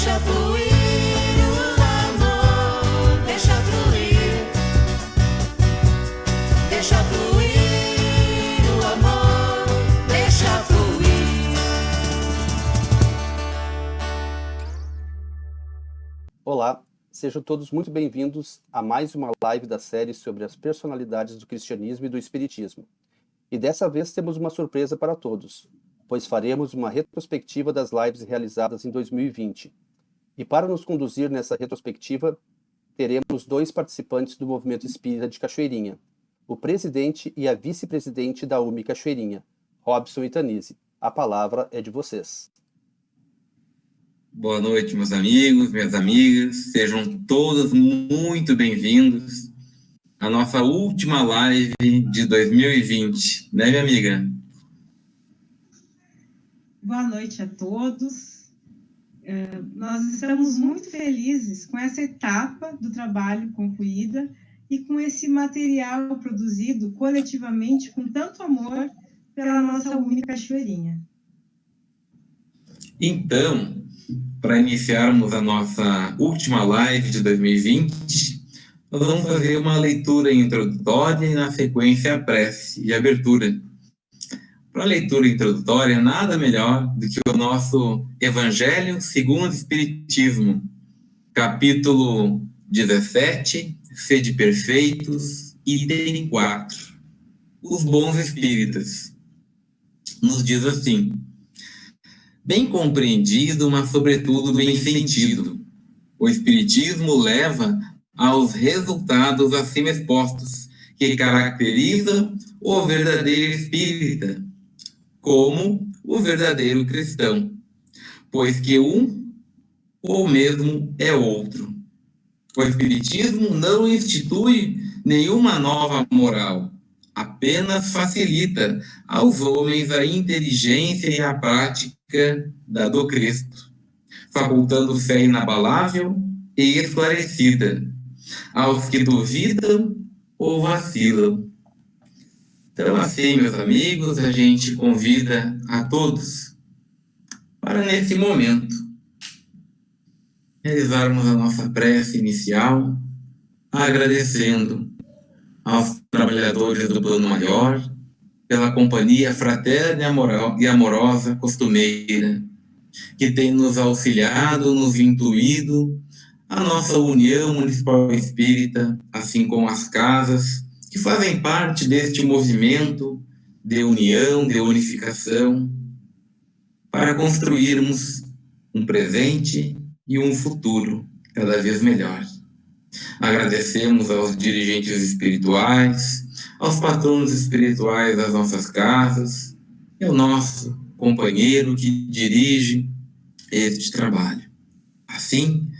Deixa fluir o amor, deixa fluir. Deixa fluir o amor, deixa fluir. Olá, sejam todos muito bem-vindos a mais uma live da série sobre as personalidades do cristianismo e do espiritismo. E dessa vez temos uma surpresa para todos, pois faremos uma retrospectiva das lives realizadas em 2020. E para nos conduzir nessa retrospectiva, teremos dois participantes do Movimento Espírita de Cachoeirinha, o presidente e a vice-presidente da UME Cachoeirinha, Robson e Tanise. A palavra é de vocês. Boa noite, meus amigos, minhas amigas. Sejam todos muito bem-vindos à nossa última live de 2020, né, minha amiga? Boa noite a todos. Nós estamos muito felizes com essa etapa do trabalho concluída e com esse material produzido coletivamente com tanto amor pela nossa UME Cachoeirinha. Então, para iniciarmos a nossa última live de 2020, nós vamos fazer uma leitura introdutória e, na sequência, a prece e abertura. Para a leitura introdutória, nada melhor do que o nosso Evangelho segundo o Espiritismo, capítulo 17, Sede Perfeitos, item 4. Os bons espíritas. Nos diz assim: bem compreendido, mas sobretudo bem sentido. O Espiritismo leva aos resultados acima expostos, que caracteriza o verdadeiro espírita, como o verdadeiro cristão, pois que um ou mesmo é outro. O Espiritismo não institui nenhuma nova moral, apenas facilita aos homens a inteligência e a prática da do Cristo, facultando fé inabalável e esclarecida aos que duvidam ou vacilam. Então, assim, meus amigos, a gente convida a todos para, nesse momento, realizarmos a nossa prece inicial, agradecendo aos trabalhadores do Plano Maior pela companhia fraterna e amorosa costumeira, que tem nos auxiliado, nos intuído, a nossa União Municipal Espírita, assim como as casas que fazem parte deste movimento de união, de unificação, para construirmos um presente e um futuro cada vez melhor. Agradecemos aos dirigentes espirituais, aos patronos espirituais das nossas casas e ao nosso companheiro que dirige este trabalho. Assim,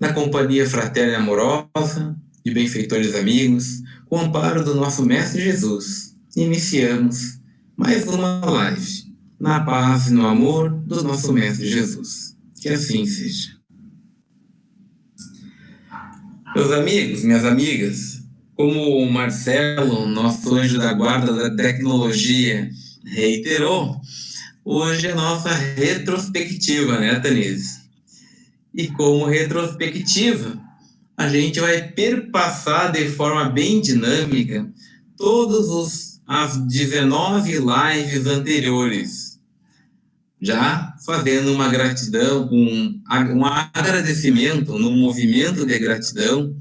na companhia fraterna e amorosa de benfeitores amigos, com o amparo do nosso Mestre Jesus, iniciamos mais uma live, na paz e no amor do nosso Mestre Jesus. Que assim seja. Meus amigos, minhas amigas, como o Marcelo, nosso anjo da guarda da tecnologia, reiterou, hoje é nossa retrospectiva, né, Tanise? E como retrospectiva, a gente vai perpassar de forma bem dinâmica todas as 19 lives anteriores, já fazendo uma gratidão, um agradecimento, um movimento de gratidão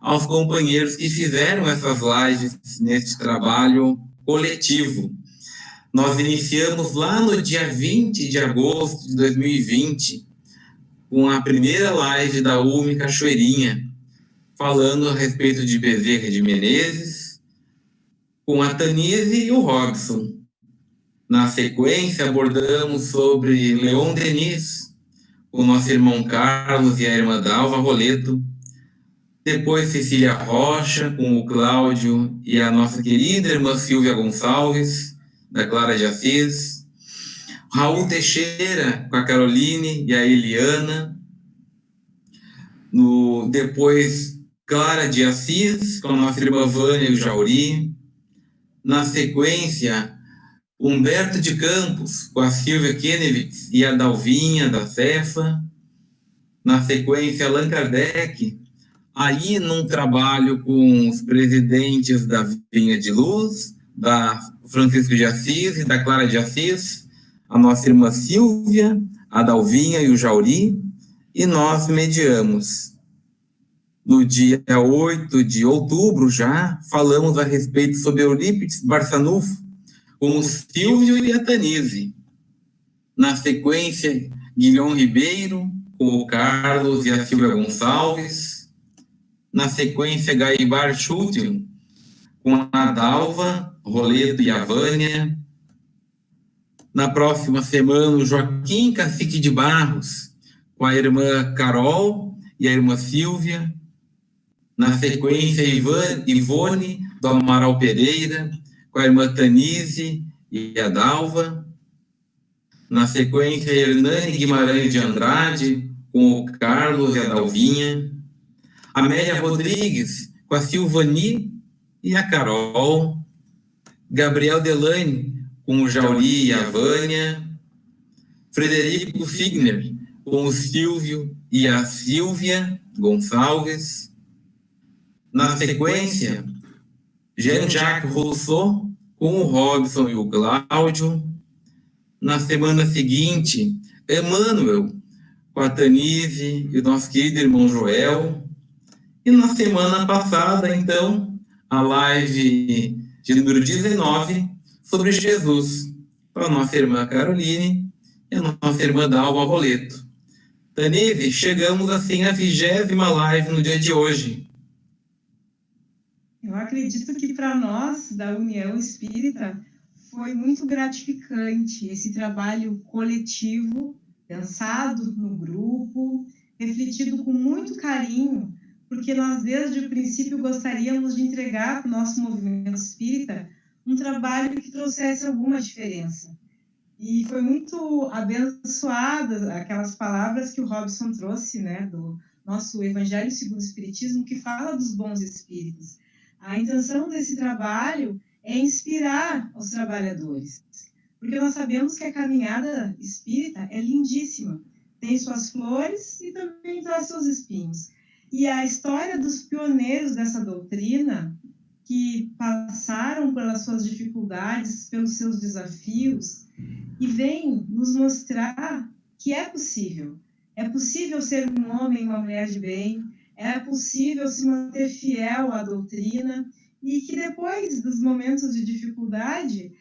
aos companheiros que fizeram essas lives neste trabalho coletivo. Nós iniciamos lá no dia 20 de agosto de 2020, com a primeira live da UME Cachoeirinha, falando a respeito de Bezerra de Menezes, com a Tanise e o Robson. Na sequência, abordamos sobre Leon Denis, o nosso irmão Carlos e a irmã Dalva Roleto. Depois, Cecília Rocha, com o Cláudio e a nossa querida irmã Silvia Gonçalves, da Clara de Assis. Raul Teixeira, com a Caroline e a Eliana. Depois, Clara de Assis, com a nossa irmã Vânia e o Jauri. Na sequência, Humberto de Campos, com a Silvia Kenevitz e a Dalvinha da Cefa. Na sequência, Allan Kardec, aí num trabalho com os presidentes da Vinha de Luz, da Francisco de Assis e da Clara de Assis, a nossa irmã Silvia, a Dalvinha e o Jauri, e nós mediamos. No dia 8 de outubro, já falamos a respeito sobre Eurípides Barçanufo, com o Silvio e a Tanise. Na sequência, Guilherme Ribeiro, com o Carlos e a Silvia Gonçalves. Na sequência, Gaibar Schutel, com a Dalva, Roleto e a Vânia. Na próxima semana, o Joaquim Cacique de Barros, com a irmã Carol e a irmã Silvia. Na sequência, Ivone do Amaral Pereira, com a irmã Tanise e a Dalva. Na sequência, Hernani Guimarães de Andrade, com o Carlos e a Dalvinha. Amélia Rodrigues, com a Silvani e a Carol. Gabriel Delane, com o Jauri e a Vânia. Frederico Figner, com o Silvio e a Silvia Gonçalves. Na sequência, Jean-Jacques Rousseau, com o Robson e o Cláudio. Na semana seguinte, Emmanuel, com a Tanise e o nosso querido irmão Joel. E na semana passada, então, a live de número 19, sobre Jesus, para a nossa irmã Caroline e a nossa irmã Dalva Roleto. Tanise, chegamos assim à 20ª live no dia de hoje. Eu acredito que para nós, da União Espírita, foi muito gratificante esse trabalho coletivo, pensado no grupo, refletido com muito carinho, porque nós, desde o princípio, gostaríamos de entregar para o nosso movimento espírita um trabalho que trouxesse alguma diferença. E foi muito abençoada aquelas palavras que o Robson trouxe, né, do nosso Evangelho segundo o Espiritismo, que fala dos bons espíritos. A intenção desse trabalho é inspirar os trabalhadores, porque nós sabemos que a caminhada espírita é lindíssima, tem suas flores e também traz seus espinhos. E a história dos pioneiros dessa doutrina, que passaram pelas suas dificuldades, pelos seus desafios, e vem nos mostrar que é possível ser um homem e uma mulher de bem, é possível se manter fiel à doutrina, e que depois dos momentos de dificuldade,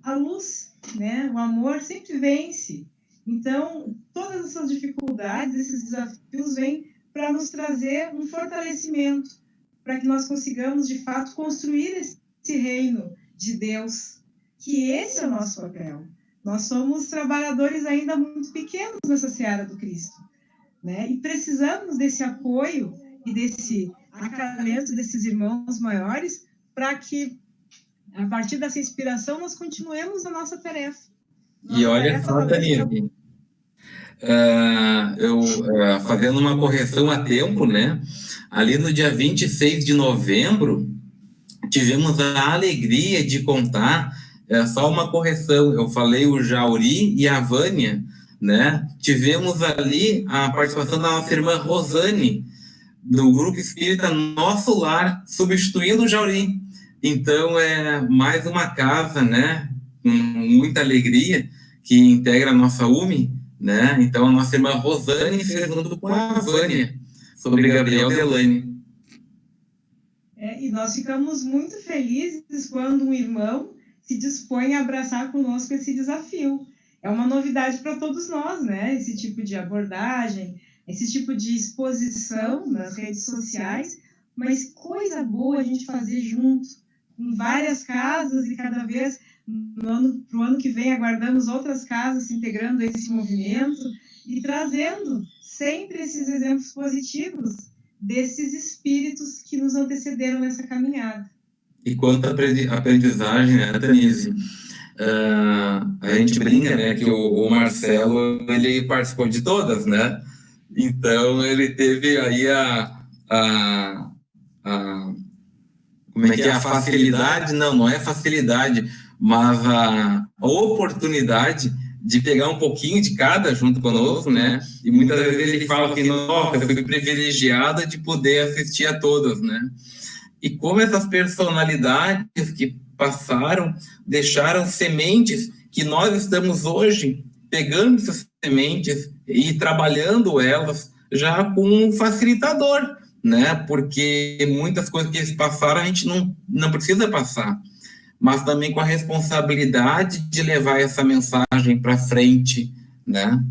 a luz, né, o amor sempre vence. Então, todas essas dificuldades, esses desafios vêm para nos trazer um fortalecimento, para que nós consigamos, de fato, construir esse reino de Deus, que esse é o nosso papel. Nós somos trabalhadores ainda muito pequenos nessa seara do Cristo, né? E precisamos desse apoio e desse acalento desses irmãos maiores para que, a partir dessa inspiração, nós continuemos a nossa tarefa. E olha só, Tanise, fazendo uma correção a tempo, né? Ali no dia 26 de novembro, tivemos a alegria de contar, só uma correção, eu falei o Jauri e a Vânia, né? Tivemos ali a participação da nossa irmã Rosane, do Grupo Espírita Nosso Lar, substituindo o Jauri. Então, é mais uma casa, né? Com muita alegria, que integra a nossa UME, né? Então, a nossa irmã Rosane fez junto com a Vânia, sobre Gabriel Delane. E nós ficamos muito felizes quando um irmão se dispõe a abraçar conosco esse desafio. É uma novidade para todos nós, né? Esse tipo de abordagem, esse tipo de exposição nas redes sociais, mas coisa boa a gente fazer junto, com várias casas, e cada vez, para o ano que vem, aguardamos outras casas se integrando a esse movimento e trazendo sempre esses exemplos positivos desses espíritos que nos antecederam nessa caminhada. E quanto à aprendizagem, né, Tanise? A gente brinca, né, que o Marcelo, ele participou de todas, né? Então, ele teve aí como é que é? A facilidade, não é facilidade, mas a oportunidade de pegar um pouquinho de cada junto conosco, né? E muitas vezes ele fala que, nossa, eu fui privilegiada de poder assistir a todas, né? E como essas personalidades que passaram, deixaram sementes que nós estamos hoje pegando essas sementes e trabalhando elas já com um facilitador, né? Porque muitas coisas que eles passaram a gente não precisa passar, mas também com a responsabilidade de levar essa mensagem para frente, né?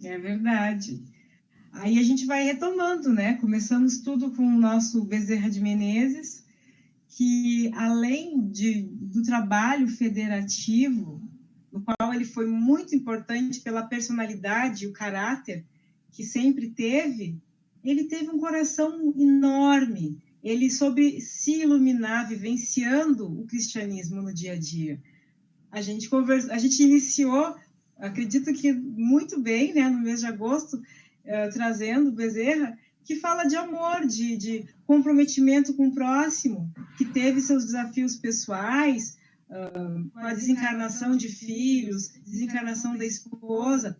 É verdade. Aí a gente vai retomando, né? Começamos tudo com o nosso Bezerra de Menezes, que além do trabalho federativo, no qual ele foi muito importante pela personalidade e o caráter que sempre teve, ele teve um coração enorme. Ele soube se iluminar, vivenciando o cristianismo no dia a dia. A gente iniciou, acredito que muito bem, né, no mês de agosto, trazendo o Bezerra, que fala de amor, de comprometimento com o próximo, que teve seus desafios pessoais, com a desencarnação de filhos, desencarnação da esposa,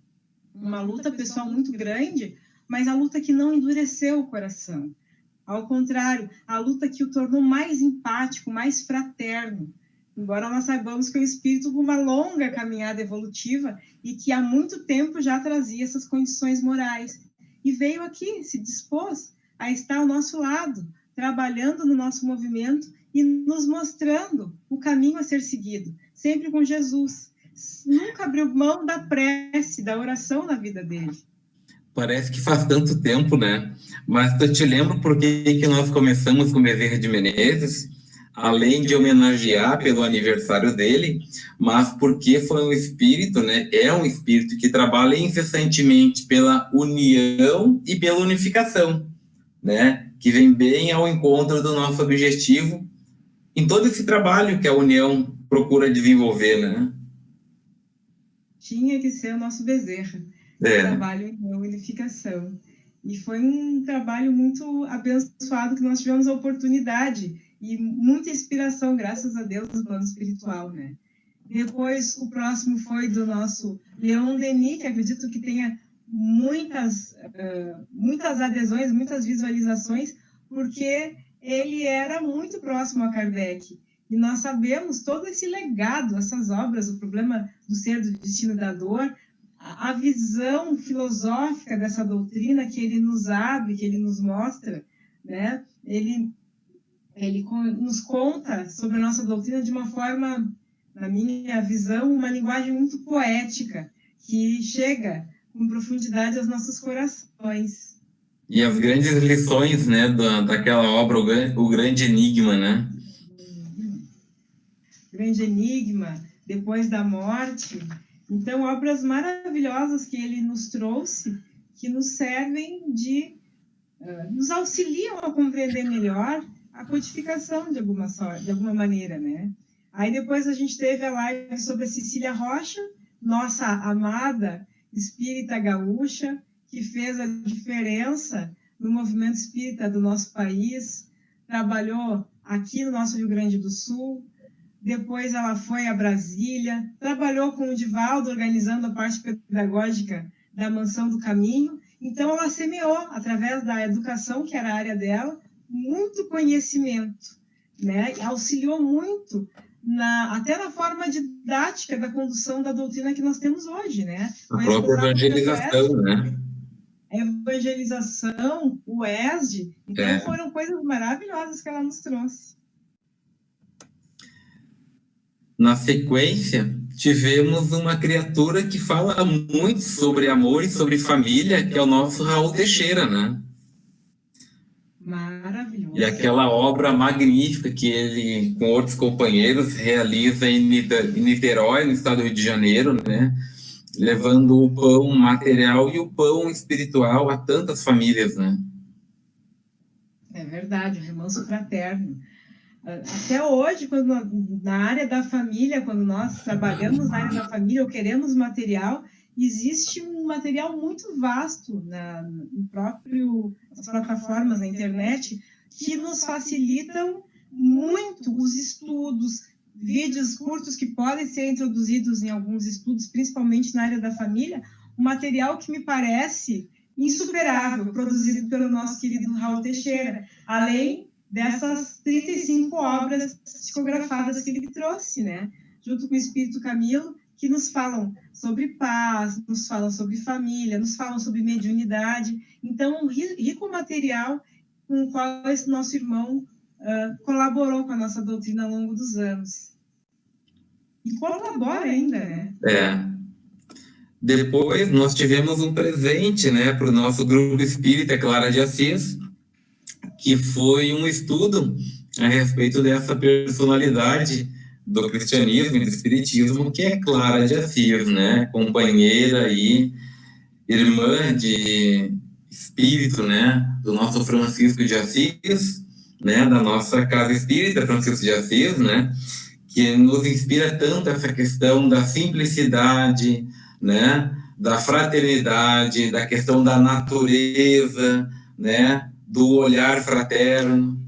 uma luta pessoal muito grande, mas a luta que não endureceu o coração. Ao contrário, a luta que o tornou mais empático, mais fraterno. Embora nós saibamos que é um espírito com uma longa caminhada evolutiva e que há muito tempo já trazia essas condições morais. E veio aqui, se dispôs a estar ao nosso lado, trabalhando no nosso movimento e nos mostrando o caminho a ser seguido, sempre com Jesus. Nunca abriu mão da prece, da oração na vida dele. Parece que faz tanto tempo, né? Mas eu te lembro por que nós começamos com Bezerra de Menezes, além de homenagear pelo aniversário dele, mas porque foi um espírito, né? É um espírito que trabalha incessantemente pela união e pela unificação, né? Que vem bem ao encontro do nosso objetivo em todo esse trabalho que a União procura desenvolver, né? Tinha que ser o nosso Bezerra. Trabalho em unificação. E foi um trabalho muito abençoado que nós tivemos a oportunidade e muita inspiração, graças a Deus, no plano espiritual, né? Depois, o próximo foi do nosso Leon Denis, que acredito que tenha muitas adesões, muitas visualizações, porque ele era muito próximo a Kardec. E nós sabemos todo esse legado, essas obras, o problema do ser, do destino e da dor, a visão filosófica dessa doutrina que ele nos abre, que ele nos mostra, né? Ele nos conta sobre a nossa doutrina de uma forma, na minha visão, uma linguagem muito poética, que chega com profundidade aos nossos corações. E as grandes lições, né, daquela obra, o Grande Enigma, né? Grande Enigma, Depois da Morte. Então, obras maravilhosas que ele nos trouxe, que nos servem nos auxiliam a compreender melhor a codificação de alguma maneira, né? Aí depois a gente teve a live sobre a Cecília Rocha, nossa amada espírita gaúcha, que fez a diferença no movimento espírita do nosso país, trabalhou aqui no nosso Rio Grande do Sul. Depois ela foi a Brasília, trabalhou com o Divaldo, organizando a parte pedagógica da Mansão do Caminho. Então, ela semeou, através da educação, que era a área dela, muito conhecimento, né? E auxiliou muito, até na forma didática da condução da doutrina que nós temos hoje, né? A própria evangelização, né? A evangelização, o ESD. Então, foram coisas maravilhosas que ela nos trouxe. Na sequência, tivemos uma criatura que fala muito sobre amor e sobre família, que é o nosso Raul Teixeira, né? Maravilhoso. E aquela obra magnífica que ele, com outros companheiros, realiza em Niterói, no estado do Rio de Janeiro, né? Levando o pão material e o pão espiritual a tantas famílias, né? É verdade, o remanso fraterno. Até hoje, na área da família, quando nós trabalhamos na área da família ou queremos material, existe um material muito vasto nas plataformas, na internet, que nos facilitam muito os estudos, vídeos curtos que podem ser introduzidos em alguns estudos, principalmente na área da família, um material que me parece insuperável, produzido pelo nosso querido Raul Teixeira, além dessas 35 obras psicografadas que ele trouxe, né? Junto com o Espírito Camilo, que nos falam sobre paz, nos falam sobre família, nos falam sobre mediunidade. Então, um rico material com o qual esse nosso irmão colaborou com a nossa doutrina ao longo dos anos. E colabora ainda, né? Depois, nós tivemos um presente, né, para o nosso grupo espírita Clara de Assis, que foi um estudo a respeito dessa personalidade do cristianismo e do espiritismo, que é Clara de Assis, né, companheira e irmã de espírito, né, do nosso Francisco de Assis, né, da nossa casa espírita Francisco de Assis, né, que nos inspira tanto essa questão da simplicidade, né, da fraternidade, da questão da natureza, né, do olhar fraterno.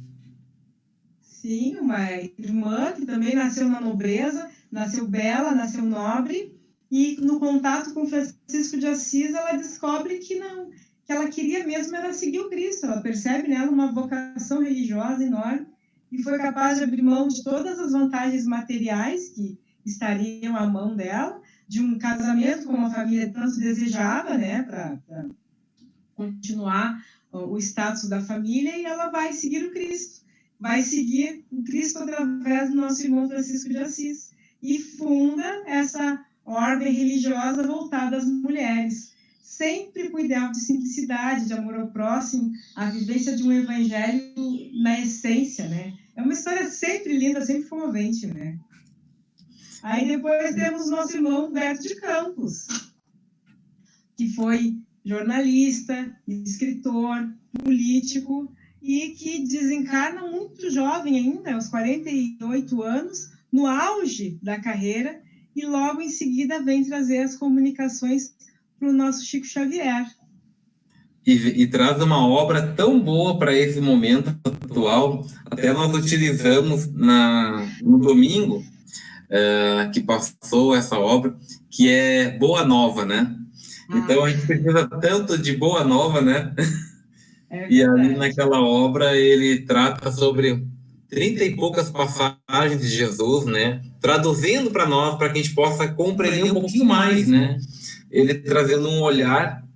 Sim, uma irmã que também nasceu na nobreza, nasceu bela, nasceu nobre, e no contato com Francisco de Assis, ela descobre que não, que ela queria mesmo era seguir o Cristo. Ela percebe nela uma vocação religiosa enorme e foi capaz de abrir mão de todas as vantagens materiais que estariam à mão dela, de um casamento como a família tanto desejava, né, para continuar o status da família, e ela vai seguir o Cristo. Vai seguir o Cristo através do nosso irmão Francisco de Assis e funda essa ordem religiosa voltada às mulheres, sempre com ideal de simplicidade, de amor ao próximo, a vivência de um evangelho na essência, né? É uma história sempre linda, sempre comovente, né? Aí depois temos o nosso irmão Humberto de Campos, que foi jornalista, escritor, político, e que desencarna muito jovem ainda, aos 48 anos, no auge da carreira, e logo em seguida vem trazer as comunicações para o nosso Chico Xavier. E traz uma obra tão boa para esse momento atual. Até nós utilizamos no domingo que passou essa obra, que é Boa Nova, né? Então a gente precisa tanto de Boa Nova, né? E ali naquela obra ele trata sobre 30 e poucas passagens de Jesus, né? Traduzindo para nós, para que a gente possa compreender um pouquinho mais, né? Ele trazendo um olhar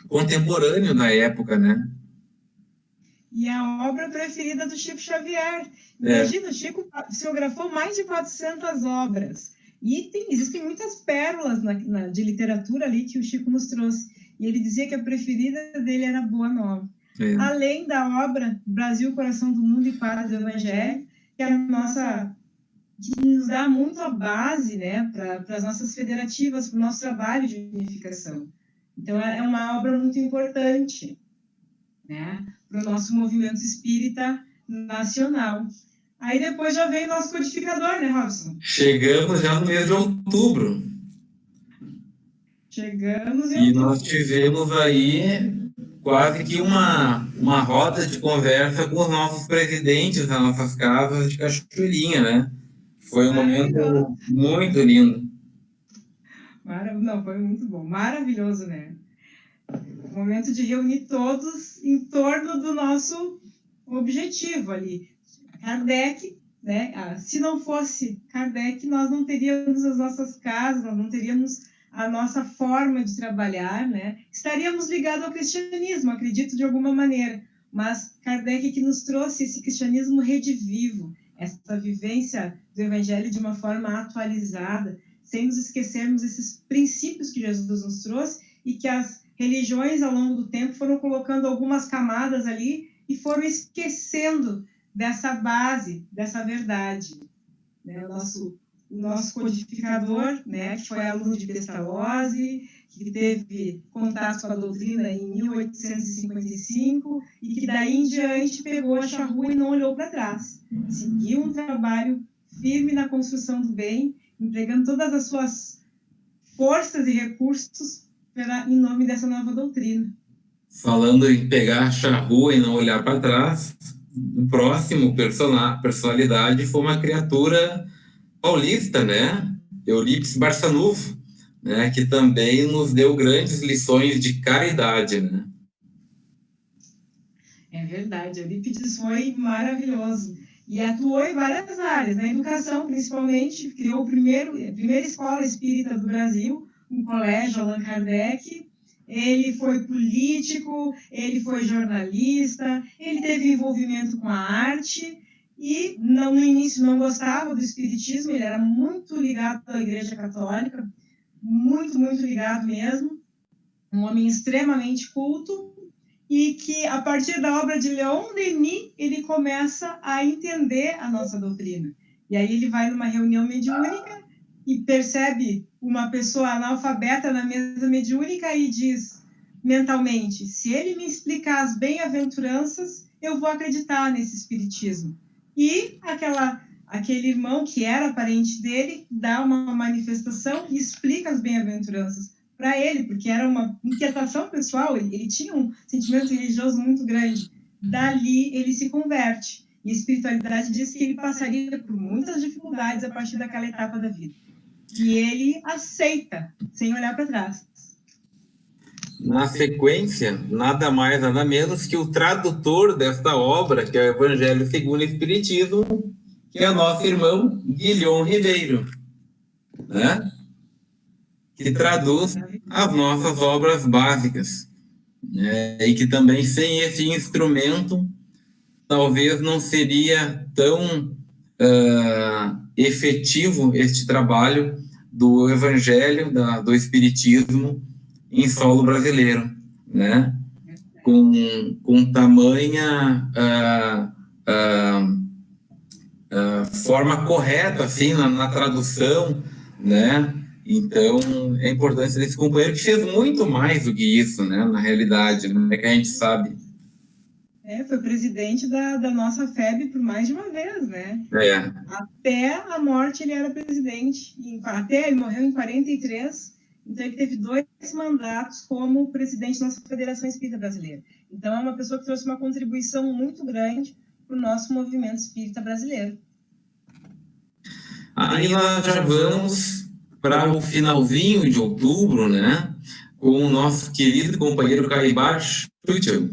contemporâneo da época, né? E a obra preferida do Chico Xavier. Imagina, o Chico psicografou mais de 400 obras. E existem muitas pérolas de literatura ali que o Chico nos trouxe. E ele dizia que a preferida dele era Boa Nova. Além da obra Brasil, Coração do Mundo e Paz do Evangelho, que que nos dá muito a base, né, para as nossas federativas, para o nosso trabalho de unificação. Então, é uma obra muito importante, né, para o nosso movimento espírita nacional. Aí depois já vem o nosso codificador, né, Robson? Chegamos já no mês de outubro. Chegamos em E outubro. nós tivemos aí quase que uma roda de conversa com os nossos presidentes das nossas casas de Cachoeirinha, né? Foi um momento muito lindo. Não, foi muito bom. Maravilhoso, né? O momento de reunir todos em torno do nosso objetivo ali. Kardec, né? Se não fosse Kardec, nós não teríamos as nossas casas, nós não teríamos a nossa forma de trabalhar, né? Estaríamos ligados ao cristianismo, acredito, de alguma maneira. Mas Kardec é que nos trouxe esse cristianismo redivivo, essa vivência do Evangelho de uma forma atualizada, sem nos esquecermos esses princípios que Jesus nos trouxe e que as religiões, ao longo do tempo, foram colocando algumas camadas ali e foram esquecendo dessa base, dessa verdade. Né? O nosso codificador, né, que foi aluno de Pestalozzi, que teve contato com a doutrina em 1855 e que daí em diante pegou a charrua e não olhou para trás. Seguiu um trabalho firme na construção do bem, empregando todas as suas forças e recursos em nome dessa nova doutrina. Falando em pegar a charrua e não olhar para trás, o próximo personalidade foi uma criatura paulista, né? Eurípides Barçanufo, né? Que também nos deu grandes lições de caridade, né? É verdade, Eurípides foi maravilhoso e atuou em várias áreas, na educação principalmente, criou a primeira escola espírita do Brasil, um colégio Allan Kardec. Ele foi político, ele foi jornalista, ele teve envolvimento com a arte e no início não gostava do espiritismo, ele era muito ligado à Igreja Católica, muito, muito ligado mesmo, um homem extremamente culto, e que, a partir da obra de Leon Denis, ele começa a entender a nossa doutrina. E aí ele vai numa reunião mediúnica e percebe uma pessoa analfabeta na mesa mediúnica e diz mentalmente, se ele me explicar as bem-aventuranças, eu vou acreditar nesse espiritismo. E aquele irmão que era parente dele dá uma manifestação e explica as bem-aventuranças para ele, porque era uma inquietação pessoal, ele tinha um sentimento religioso muito grande. Dali ele se converte. E a espiritualidade diz que ele passaria por muitas dificuldades a partir daquela etapa da vida. E ele aceita, sem olhar para trás. Na sequência, nada mais, nada menos que o tradutor desta obra, que é o Evangelho segundo o Espiritismo, que é o nosso irmão Guilhom Ribeiro, né? Que traduz as nossas obras básicas, né? E que também sem esse instrumento talvez não seria tão efetivo este trabalho do Evangelho, do Espiritismo em solo brasileiro, né? Com tamanha forma correta assim na tradução, né? Então, é importante desse companheiro que fez muito mais do que isso, né? Na realidade, né? Que a gente sabe. Foi presidente da nossa FEB por mais de uma vez, né? Até a morte ele era presidente. Até ele morreu em 43, então ele teve 2 mandatos como presidente da nossa Federação Espírita Brasileira. Então, é uma pessoa que trouxe uma contribuição muito grande para o nosso movimento espírita brasileiro. Aí nós já vamos para o finalzinho de outubro, né, com o nosso querido companheiro Caibar Schuchel.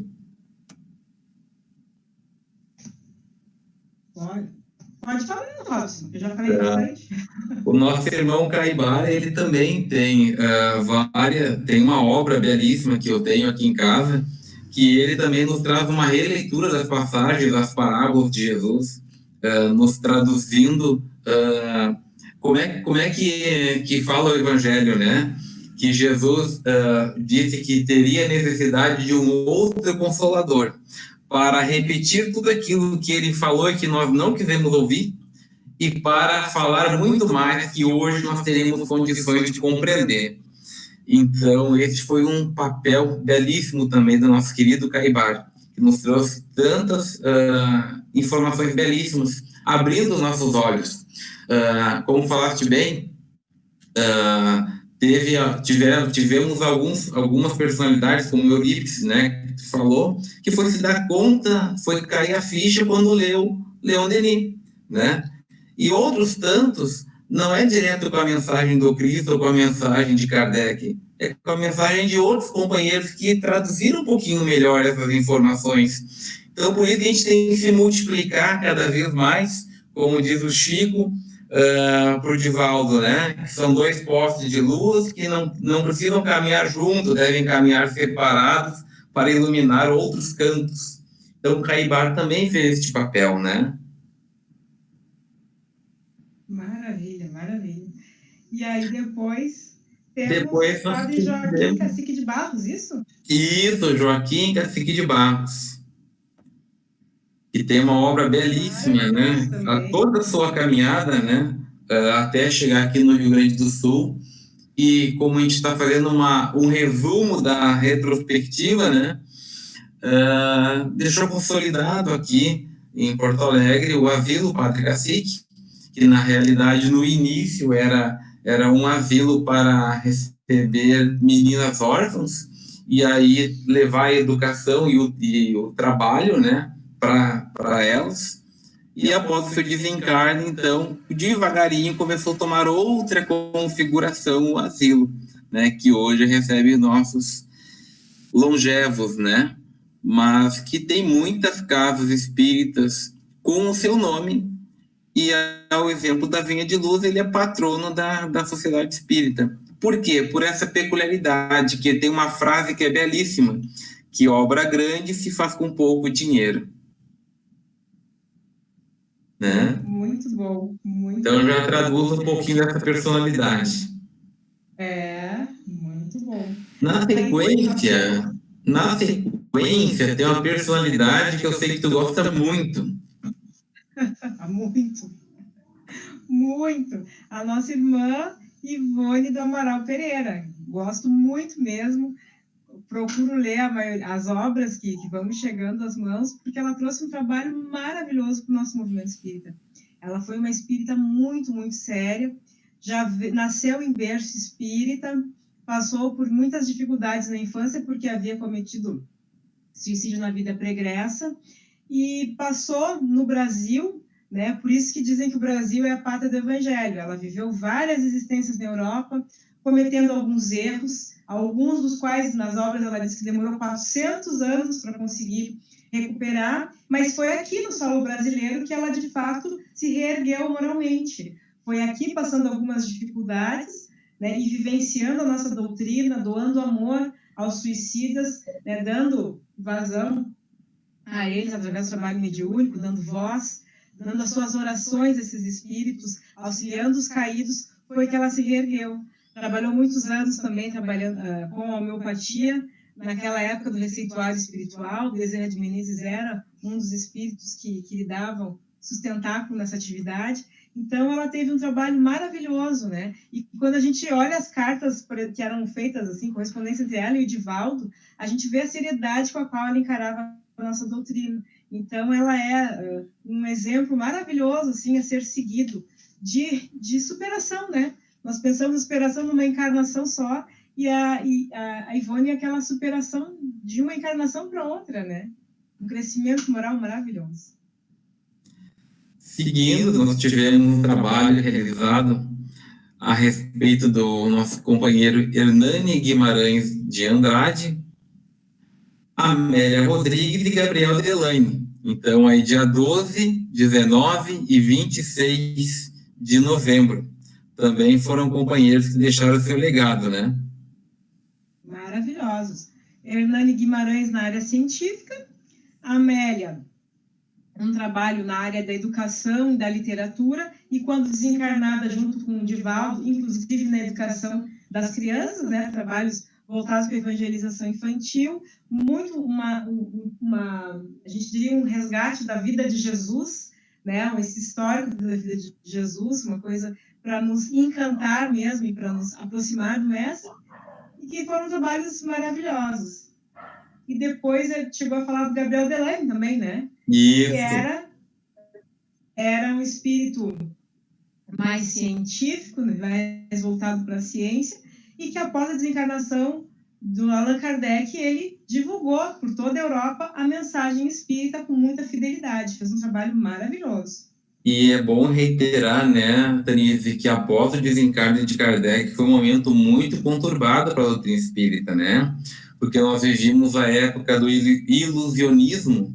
Pode falar, Robson, eu já falei bastante. O nosso irmão Caibar, ele também tem tem uma obra belíssima que eu tenho aqui em casa, que ele também nos traz uma releitura das passagens, das parábolas de Jesus, nos traduzindo como é que fala o Evangelho, né? Que Jesus disse que teria necessidade de um outro Consolador para repetir tudo aquilo que ele falou e que nós não quisemos ouvir e para falar muito mais que hoje nós teremos condições de compreender. Então, esse foi um papel belíssimo também do nosso querido Caibar, que nos trouxe tantas informações belíssimas, abrindo nossos olhos. Como falaste bem, tivemos algumas personalidades, como Eurípides, né, que tu falou, que foi se dar conta, foi cair a ficha quando leu Leon Denis, né? E outros tantos, não é direto com a mensagem do Cristo ou com a mensagem de Kardec, é com a mensagem de outros companheiros que traduziram um pouquinho melhor essas informações. Então, por isso a gente tem que se multiplicar cada vez mais, como diz o Chico, para o Divaldo, né? Que são 2 postes de luz que não precisam caminhar juntos, devem caminhar separados para iluminar outros cantos. Então, Caibar também fez este papel, né? Maravilha, maravilha. E aí depois temos Padre Joaquim Cacique de Barros, isso? Isso, Joaquim Cacique de Barros. Que tem uma obra belíssima, né? Toda a sua caminhada, né? Até chegar aqui no Rio Grande do Sul. E como a gente está fazendo um resumo da retrospectiva, né? Deixou consolidado aqui em Porto Alegre o Asilo Padre Cacique, que na realidade no início era um asilo para receber meninas órfãs, e aí levar a educação e o trabalho, né? para elas. E após o seu desencarne, então, devagarinho começou a tomar outra configuração o asilo, né, que hoje recebe nossos longevos, né, mas que tem muitas casas espíritas com o seu nome, e ao exemplo da Vinha de Luz, ele é patrono da Sociedade Espírita. Por quê? Por essa peculiaridade, que tem uma frase que é belíssima, que obra grande se faz com pouco dinheiro. Né? Muito bom, muito Então bom. já traduz um pouquinho dessa personalidade. Muito bom. Na sequência tem uma personalidade que eu sei que tu gosta muito. Muito, muito. A nossa irmã Ivone do Amaral Pereira. Gosto muito mesmo. Procuro ler as obras que vão me chegando às mãos, porque ela trouxe um trabalho maravilhoso para o nosso movimento espírita. Ela foi uma espírita muito, muito séria, nasceu em berço espírita, passou por muitas dificuldades na infância, porque havia cometido suicídio na vida pregressa, e passou no Brasil, né? Por isso que dizem que o Brasil é a pátria do Evangelho. Ela viveu várias existências na Europa, cometendo alguns erros, alguns dos quais, nas obras, ela diz que demorou 400 anos para conseguir recuperar, mas foi aqui no solo brasileiro que ela, de fato, se reergueu moralmente. Foi aqui, passando algumas dificuldades, né, e vivenciando a nossa doutrina, doando amor aos suicidas, né, dando vazão a eles através do trabalho mediúnico, dando voz, dando as suas orações a esses espíritos, auxiliando os caídos, foi que ela se reergueu. Trabalhou muitos anos também trabalhando com a homeopatia. Naquela época do receituário espiritual, Bezerra de Menezes era um dos espíritos que lhe davam sustentáculo nessa atividade. Então, ela teve um trabalho maravilhoso, né? E quando a gente olha as cartas que eram feitas, assim, correspondência entre ela e o Divaldo, a gente vê a seriedade com a qual ela encarava a nossa doutrina. Então, ela é um exemplo maravilhoso, assim, a ser seguido de superação, né? Nós pensamos em superação numa encarnação só, e a Ivone é aquela superação de uma encarnação para outra, né? Um crescimento moral maravilhoso. Seguindo, nós tivemos um trabalho realizado a respeito do nosso companheiro Hernani Guimarães de Andrade, Amélia Rodrigues e Gabriel Delaine. Então, aí dia 12, 19 e 26 de novembro. Também foram companheiros que deixaram seu legado, né? Maravilhosos. Hernani Guimarães na área científica, Amélia, um trabalho na área da educação e da literatura, e quando desencarnada junto com o Divaldo, inclusive na educação das crianças, né, trabalhos voltados para a evangelização infantil, muito a gente diria um resgate da vida de Jesus, né, esse histórico da vida de Jesus, uma coisa para nos encantar mesmo e para nos aproximar do Mestre, e que foram trabalhos maravilhosos. E depois chegou a falar do Gabriel Delaine também, né? Isso. Que era um espírito mais científico, mais voltado para a ciência, e que após a desencarnação do Allan Kardec, ele divulgou por toda a Europa a mensagem espírita com muita fidelidade. Fez um trabalho maravilhoso. E é bom reiterar, né, Tanise, que após o desencarne de Kardec foi um momento muito conturbado para a doutrina espírita, né? Porque nós vivimos a época do ilusionismo,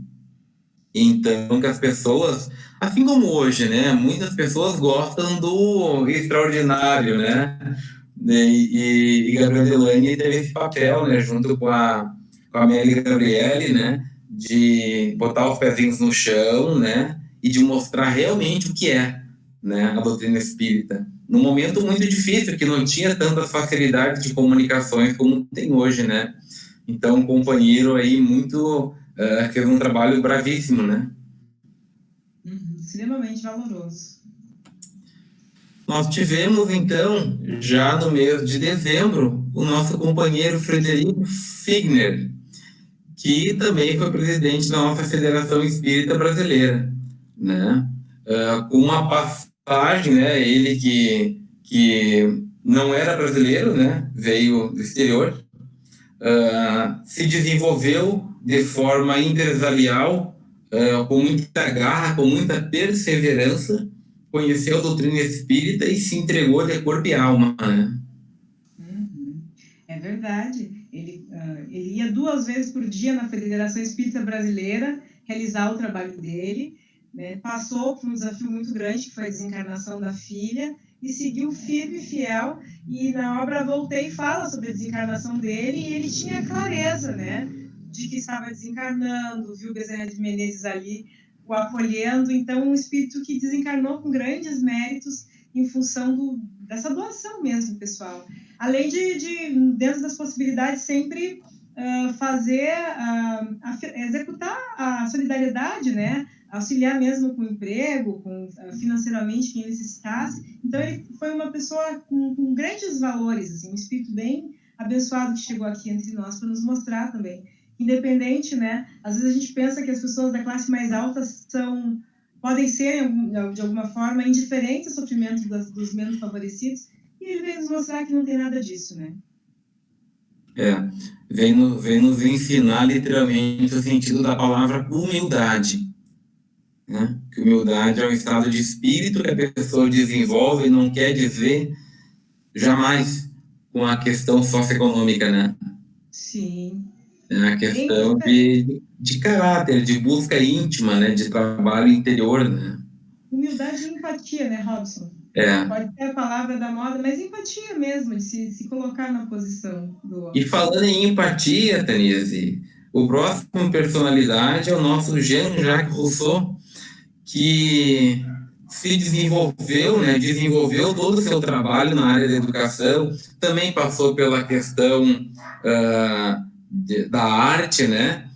então que as pessoas, assim como hoje, né, muitas pessoas gostam do extraordinário, né? E Gabriel Delaine teve esse papel, né, junto com a Amélia Gabriele, né, de botar os pezinhos no chão, né, e de mostrar realmente o que é, né, a doutrina espírita. Num momento muito difícil, que não tinha tanta facilidade de comunicações como tem hoje, né? Então, um companheiro aí muito... fez um trabalho bravíssimo, né? Extremamente valoroso. Nós tivemos, então, já no mês de dezembro, o nosso companheiro Frederico Figner, que também foi presidente da nossa Federação Espírita Brasileira, né? Com uma passagem, né? Ele que não era brasileiro, né? Veio do exterior, se desenvolveu de forma empresarial com muita garra, com muita perseverança, conheceu a doutrina espírita e se entregou de corpo e alma, né? É verdade. Ele ia 2 vezes por dia na Federação Espírita Brasileira realizar o trabalho dele, né? Passou por um desafio muito grande, que foi a desencarnação da filha, e seguiu firme e fiel. E na obra Voltei fala sobre a desencarnação dele, e ele tinha clareza, né, de que estava desencarnando, viu Bezerra de Menezes ali o acolhendo. Então, um espírito que desencarnou com grandes méritos em função dessa doação mesmo, pessoal. Além de dentro das possibilidades, sempre executar a solidariedade, né? Auxiliar mesmo com o emprego, financeiramente quem necessitasse. Então, ele foi uma pessoa com grandes valores, assim, um espírito bem abençoado que chegou aqui entre nós para nos mostrar também. Independente, né? Às vezes a gente pensa que as pessoas da classe mais alta podem ser, de alguma forma, indiferentes ao sofrimento dos menos favorecidos, e ele vem nos mostrar que não tem nada disso, né? Vem nos ensinar literalmente o sentido da palavra humildade, né? Que humildade é um estado de espírito que a pessoa desenvolve e não quer dizer jamais com a questão socioeconômica, né? Sim. É a questão de caráter, de busca íntima, né? De trabalho interior, né? Humildade e empatia, né, Robson? Pode ser a palavra da moda, mas empatia mesmo, de se colocar na posição do outro. E falando em empatia, Tanise, o próximo personalidade é o nosso Jean-Jacques Rousseau, que se desenvolveu, né, desenvolveu todo o seu trabalho na área da educação, também passou pela questão da arte, né,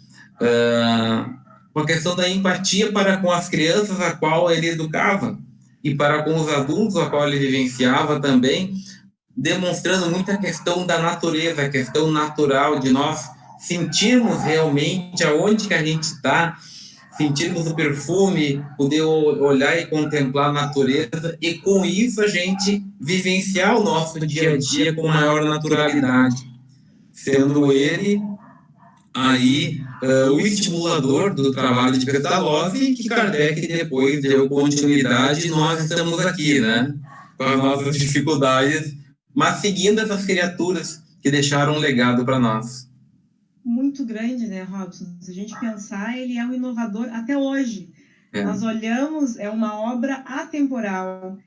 com a questão da empatia para com as crianças a qual ele educava e para com os adultos a qual ele vivenciava também, demonstrando muito a questão da natureza, a questão natural de nós sentirmos realmente aonde que a gente está, sentirmos o perfume, poder olhar e contemplar a natureza, e com isso a gente vivenciar o nosso dia a dia com maior naturalidade, sendo ele aí o estimulador do trabalho de Pestalozzi, que Kardec depois deu continuidade, e nós estamos aqui, né, com as nossas dificuldades, mas seguindo essas criaturas que deixaram um legado para nós. Muito grande, né, Robson? Se a gente pensar, ele é um inovador até hoje. Nós olhamos, é uma obra atemporal.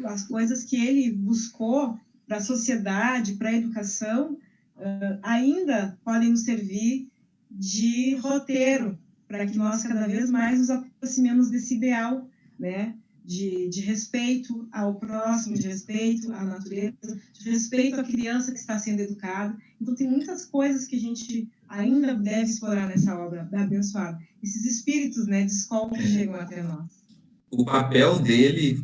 As coisas que ele buscou para a sociedade, para a educação, ainda podem nos servir de roteiro para que nós cada vez mais nos aproximemos desse ideal, né? De respeito ao próximo, de respeito à natureza, de respeito à criança que está sendo educada. Então, tem muitas coisas que a gente ainda deve explorar nessa obra abençoada. Esses espíritos, né, de escola que chegam até nós. O papel dele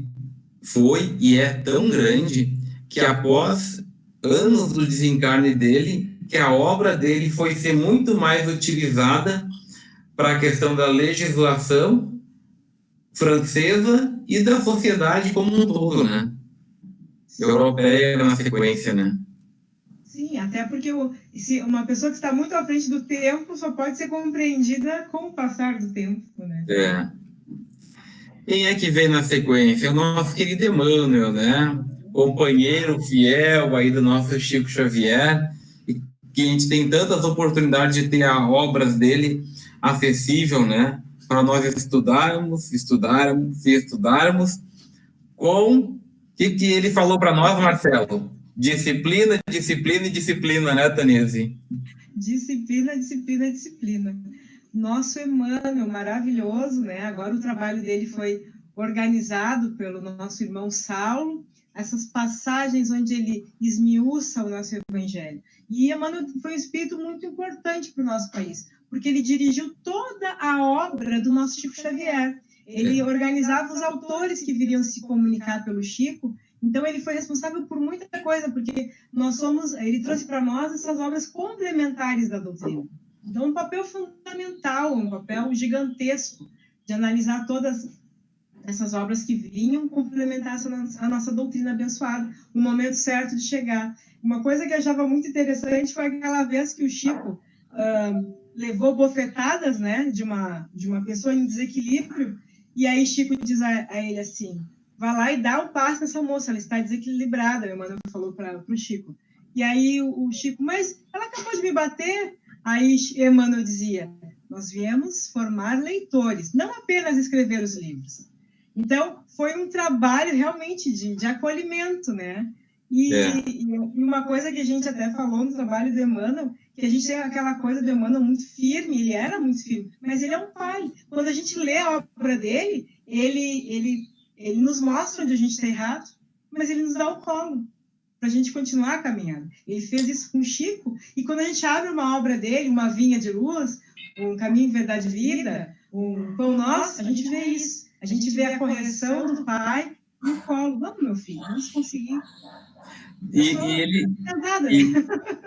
foi e é tão grande que após anos do desencarne dele, que a obra dele foi ser muito mais utilizada para a questão da legislação francesa e da sociedade como um todo, né? Europeia na sequência, né? Sim, até porque uma pessoa que está muito à frente do tempo só pode ser compreendida com o passar do tempo, né? Quem é que vem na sequência? O nosso querido Emmanuel, né? Companheiro fiel aí do nosso Chico Xavier, e que a gente tem tantas oportunidades de ter as obras dele acessível, né? Para nós estudarmos com o que ele falou para nós, Marcelo? Disciplina, disciplina e disciplina, né, Tanise? Disciplina, disciplina, disciplina. Nosso Emmanuel, maravilhoso, né? Agora o trabalho dele foi organizado pelo nosso irmão Saulo, essas passagens onde ele esmiuça o nosso evangelho. E Emmanuel foi um espírito muito importante para o nosso país, porque ele dirigiu toda a obra do nosso Chico Xavier. Ele organizava os autores que viriam se comunicar pelo Chico. Então, ele foi responsável por muita coisa, porque ele trouxe para nós essas obras complementares da doutrina. Então, um papel fundamental, um papel gigantesco de analisar todas essas obras que vinham complementar a nossa doutrina abençoada, no momento certo de chegar. Uma coisa que eu achava muito interessante foi aquela vez que o Chico levou bofetadas, né, de uma pessoa em desequilíbrio, e aí Chico diz a ele assim, vai lá e dá um passe nessa moça, ela está desequilibrada, o Emmanuel falou para o Chico. E aí o Chico, mas ela acabou de me bater. Aí Emmanuel dizia, nós viemos formar leitores, não apenas escrever os livros. Então, foi um trabalho realmente de acolhimento, né? E uma coisa que a gente até falou no trabalho do Emmanuel, que a gente tem aquela coisa do Emmanuel muito firme, ele era muito firme, mas ele é um pai. Quando a gente lê a obra dele, ele nos mostra onde a gente está errado, mas ele nos dá o colo para a gente continuar a caminhada. Ele fez isso com o Chico, e quando a gente abre uma obra dele, uma Vinha de Luz, um Caminho, Verdade e Vida, um Pão Nosso, a gente vê isso. A gente vê a correção do pai no colo. Vamos, meu filho, vamos conseguir.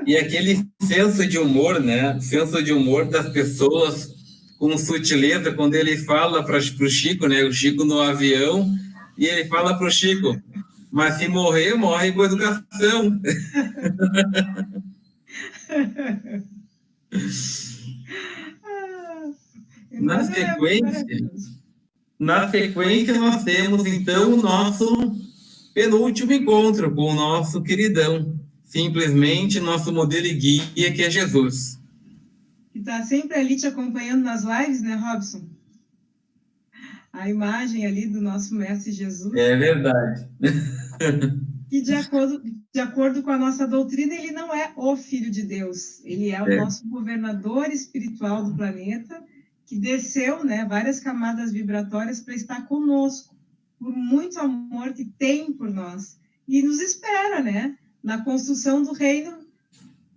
E aquele senso de humor, né? Senso de humor das pessoas com sutileza, quando ele fala para o Chico, né? O Chico no avião, e ele fala para o Chico, mas se morrer, morre com educação. Na sequência, nós temos, então, o nosso penúltimo encontro com o nosso queridão, simplesmente nosso modelo e guia, que é Jesus. Que está sempre ali te acompanhando nas lives, né, Robson? A imagem ali do nosso Mestre Jesus. É verdade. E de acordo com a nossa doutrina, ele não é o Filho de Deus. Ele é o nosso governador espiritual do planeta, que desceu, né, várias camadas vibratórias para estar conosco, por muito amor que tem por nós. E nos espera, né, na construção do reino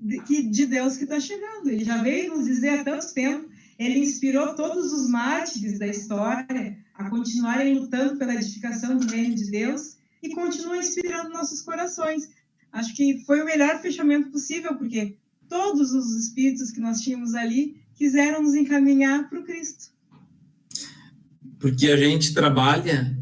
de Deus que está chegando. Ele já veio nos dizer há tanto tempo, ele inspirou todos os mártires da história a continuarem lutando pela edificação do reino de Deus e continua inspirando nossos corações. Acho que foi o melhor fechamento possível, porque todos os espíritos que nós tínhamos ali quiseram nos encaminhar para o Cristo. Porque a gente trabalha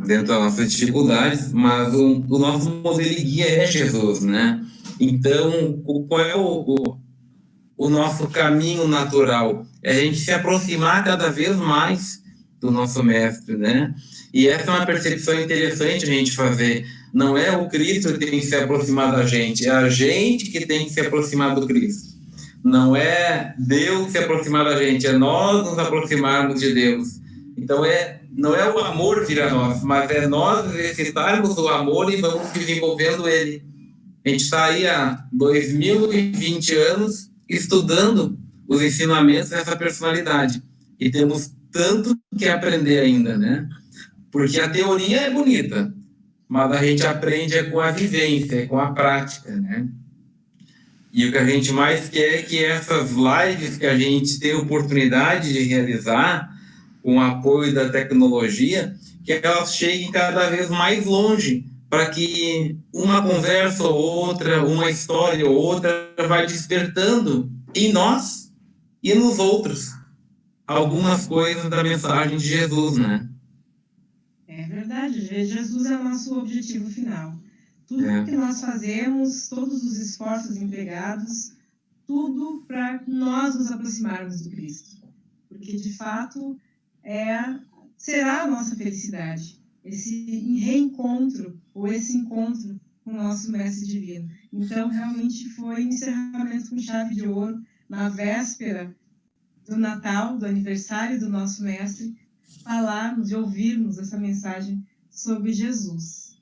dentro das nossas dificuldades, mas o nosso modelo e guia é Jesus, né? Então, qual é o nosso caminho natural? É a gente se aproximar cada vez mais do nosso mestre, né? E essa é uma percepção interessante a gente fazer. Não é o Cristo que tem que se aproximar da gente, é a gente que tem que se aproximar do Cristo. Não é Deus se aproximar da gente, é nós nos aproximarmos de Deus. Então, não é o amor vir a nós, mas é nós exercitarmos o amor e vamos desenvolvendo ele. A gente está aí há 2020 anos estudando os ensinamentos dessa personalidade. E temos tanto que aprender ainda, né? Porque a teoria é bonita, mas a gente aprende com a vivência, com a prática, né? E o que a gente mais quer é que essas lives que a gente tem oportunidade de realizar, com o apoio da tecnologia, que elas cheguem cada vez mais longe, para que uma conversa ou outra, uma história ou outra, vai despertando em nós e nos outros algumas coisas da mensagem de Jesus, né? É verdade, Jesus é o nosso objetivo final. Tudo que nós fazemos, todos os esforços empregados, tudo para nós nos aproximarmos do Cristo. Porque, de fato, será a nossa felicidade, esse reencontro, ou esse encontro com o nosso Mestre Divino. Então, realmente foi um encerramento com chave de ouro, na véspera do Natal, do aniversário do nosso Mestre, falarmos e ouvirmos essa mensagem sobre Jesus.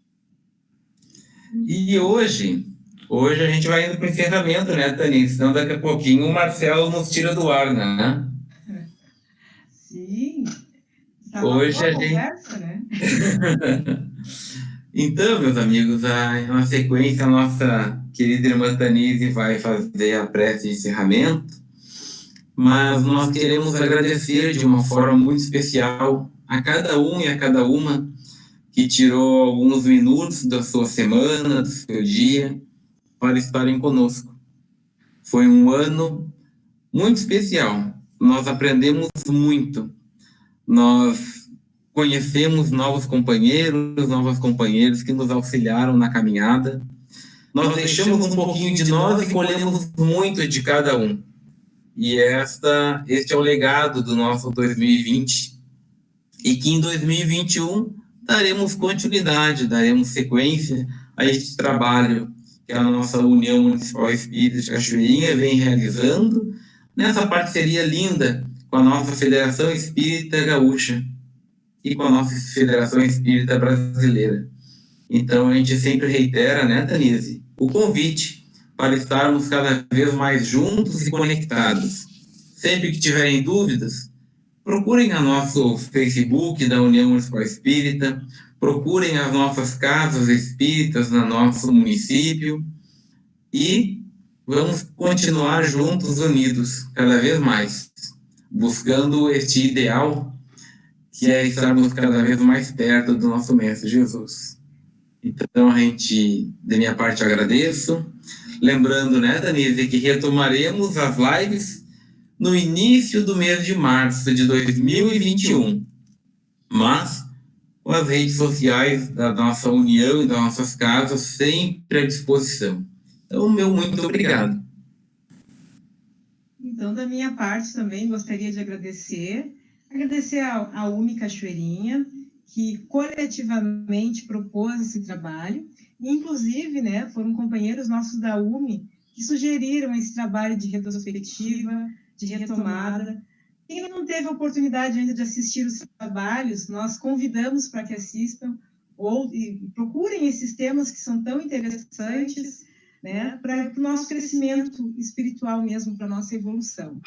E hoje a gente vai indo para o encerramento, né, Tani? Senão daqui a pouquinho o Marcelo nos tira do ar, né? Sim. Hoje a gente... conversa, né? Então, meus amigos, na sequência, a nossa querida irmã Tanise vai fazer a prece de encerramento, mas nós queremos agradecer de uma forma muito especial a cada um e a cada uma que tirou alguns minutos da sua semana, do seu dia, para estarem conosco. Foi um ano muito especial. Nós aprendemos muito. Nós conhecemos novos companheiros, novas companheiras que nos auxiliaram na caminhada. Nós deixamos um pouquinho de nós e colhemos muito de cada um. E este é o legado do nosso 2020. E que em 2021 daremos continuidade, daremos sequência a este trabalho que a nossa União Municipal Espírita de Cachoeirinha vem realizando nessa parceria linda com a nossa Federação Espírita Gaúcha e com a nossa Federação Espírita Brasileira. Então, a gente sempre reitera, né, Denise, o convite para estarmos cada vez mais juntos e conectados. Sempre que tiverem dúvidas, procurem o nosso Facebook da União Municipal Espírita, procurem as nossas casas espíritas no nosso município e vamos continuar juntos, unidos, cada vez mais, buscando este ideal que é estarmos cada vez mais perto do nosso Mestre Jesus. Então, da minha parte, agradeço. Lembrando, né, Denise, que retomaremos as lives no início do mês de março de 2021, mas com as redes sociais da nossa União e das nossas casas sempre à disposição. Então, meu muito obrigado. Então, da minha parte também gostaria de agradecer à UMI Cachoeirinha, que coletivamente propôs esse trabalho, e, inclusive, né, foram companheiros nossos da UMI que sugeriram esse trabalho de retrospectiva, de retomada. Quem não teve a oportunidade ainda de assistir os trabalhos, nós convidamos para que assistam e procurem esses temas que são tão interessantes, né, para o nosso crescimento espiritual mesmo, para a nossa evolução.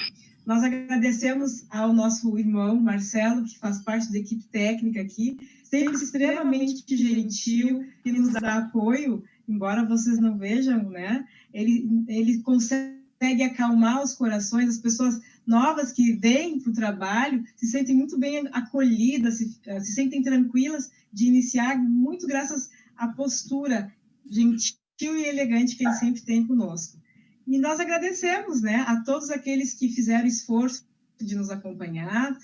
Nós agradecemos ao nosso irmão Marcelo, que faz parte da equipe técnica aqui, sempre extremamente gentil, que nos dá apoio, embora vocês não vejam, né? Ele consegue acalmar os corações, as pessoas novas que vêm para o trabalho se sentem muito bem acolhidas, se sentem tranquilas de iniciar, muito graças à postura gentil e elegante que ele sempre tem conosco. E nós agradecemos, né, a todos aqueles que fizeram esforço de nos acompanhar,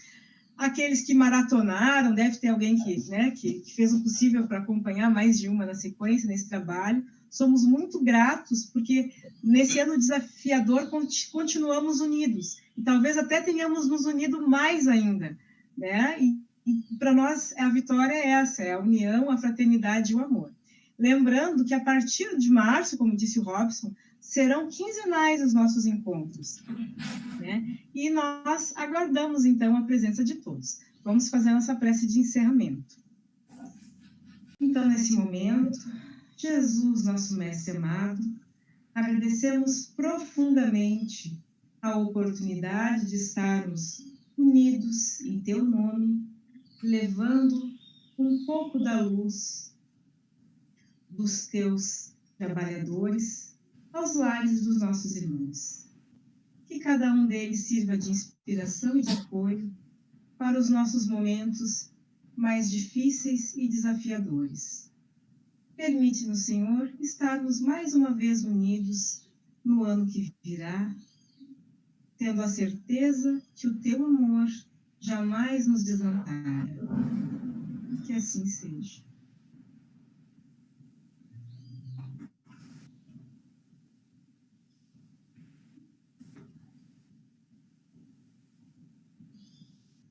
aqueles que maratonaram, deve ter alguém que fez o possível para acompanhar mais de uma na sequência, nesse trabalho. Somos muito gratos, porque nesse ano desafiador continuamos unidos, e talvez até tenhamos nos unido mais ainda, né? E para nós a vitória é essa, é a união, a fraternidade e o amor. Lembrando que a partir de março, como disse o Robson, serão quinzenais os nossos encontros, né? E nós aguardamos, então, a presença de todos. Vamos fazer a nossa prece de encerramento. Então, nesse momento, Jesus, nosso Mestre amado, agradecemos profundamente a oportunidade de estarmos unidos em Teu nome, levando um pouco da luz dos Teus trabalhadores aos lares dos nossos irmãos. Que cada um deles sirva de inspiração e de apoio para os nossos momentos mais difíceis e desafiadores. Permite-nos, Senhor, estarmos mais uma vez unidos no ano que virá, tendo a certeza que o Teu amor jamais nos desampara. Que assim seja.